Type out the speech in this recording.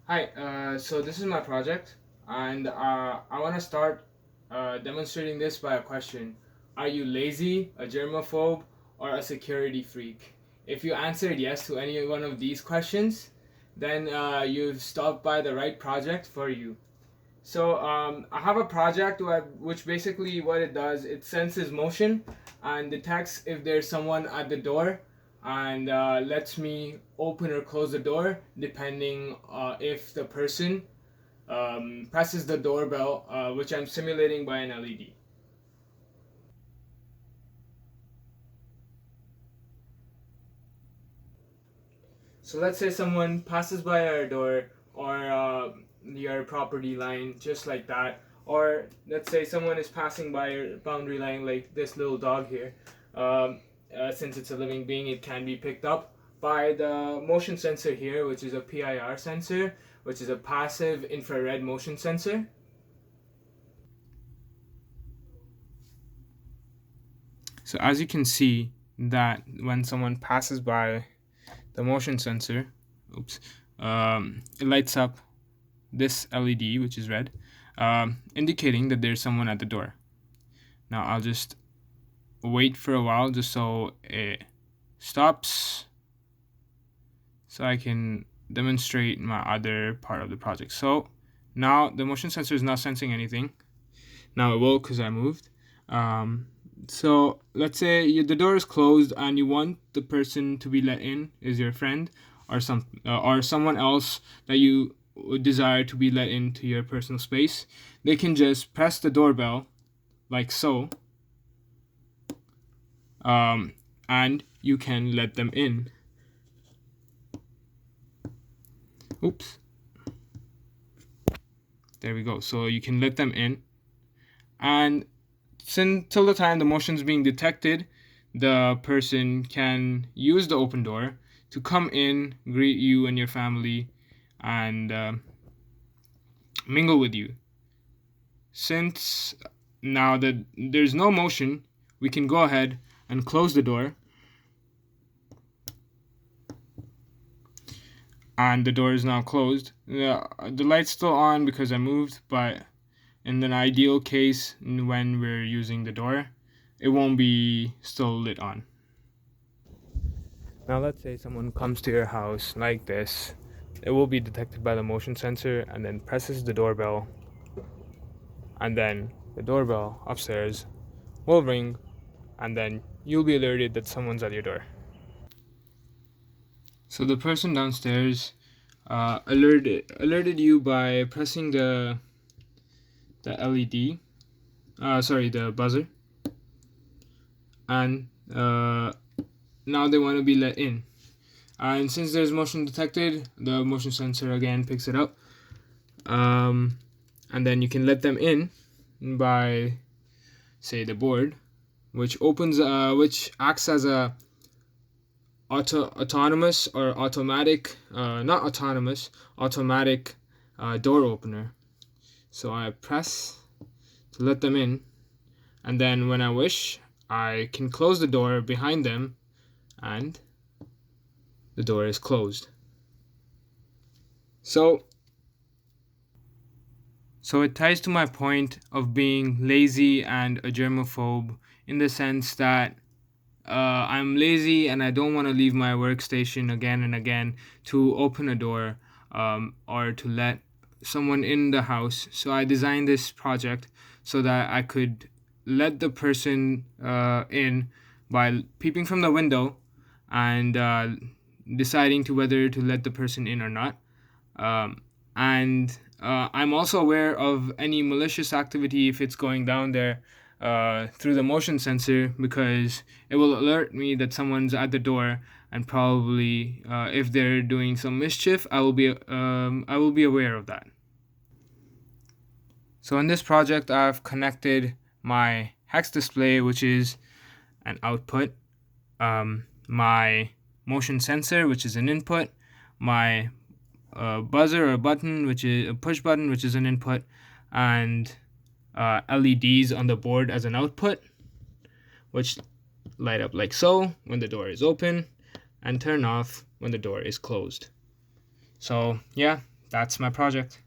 Hi, so this is my project, and I want to start demonstrating this by a question. Are you lazy, a germaphobe, or a security freak? If you answered yes to any one of these questions, then you've stopped by the right project for you. So I have a project which basically what it does, it senses motion and detects if there's someone at the door and lets me open or close the door depending if the person presses the doorbell, which I'm simulating by an LED. So let's say someone passes by our door or your property line just like that. Or let's say someone is passing by your boundary line like this little dog here. Since it's a living being, it can be picked up by the motion sensor here, which is a PIR sensor, which is a passive infrared motion sensor. So as you can see that when someone passes by the motion sensor, oops, it lights up this LED, which is red, indicating that there's someone at the door. Now I'll just wait for a while just so it stops so I can demonstrate my other part of the project. So now the motion sensor is not sensing anything. Now it will because I moved. So let's say the door is closed and you want the person to be let in, is your friend or someone else that you would desire to be let into your personal space. They can just press the doorbell like so, and you can let them in. Oops. There we go. So you can let them in, and until the time the motion is being detected, the person can use the open door to come in, greet you and your family, and mingle with you. Since now that there's no motion, we can go ahead and close the door. And the door is now closed. The light's still on because I moved, but in an ideal case, when we're using the door, it won't be still lit on. Now let's say someone comes to your house like this. It will be detected by the motion sensor and then presses the doorbell, and then the doorbell upstairs will ring, and then you'll be alerted that someone's at your door. So the person downstairs alerted you by pressing the LED, the buzzer, and now they want to be let in. And since there's motion detected, the motion sensor again picks it up, and then you can let them in by, say, the board, which acts as a autonomous or automatic, not autonomous, automatic door opener. So I press to let them in, and then when I wish, I can close the door behind them, and the door is closed. So it ties to my point of being lazy and a germaphobe in the sense that I'm lazy and I don't want to leave my workstation again and again to open a door, or to let someone in the house. So I designed this project so that I could let the person in by peeping from the window and deciding to whether to let the person in or not. And I'm also aware of any malicious activity if it's going down there through the motion sensor, because it will alert me that someone's at the door, and probably if they're doing some mischief, I will be aware of that. So in this project, I've connected my hex display, which is an output, my motion sensor, which is an input, my buzzer or button, which is a push button, which is an input, and LEDs on the board as an output, which light up like so when the door is open and turn off when the door is closed. So yeah, That's my project.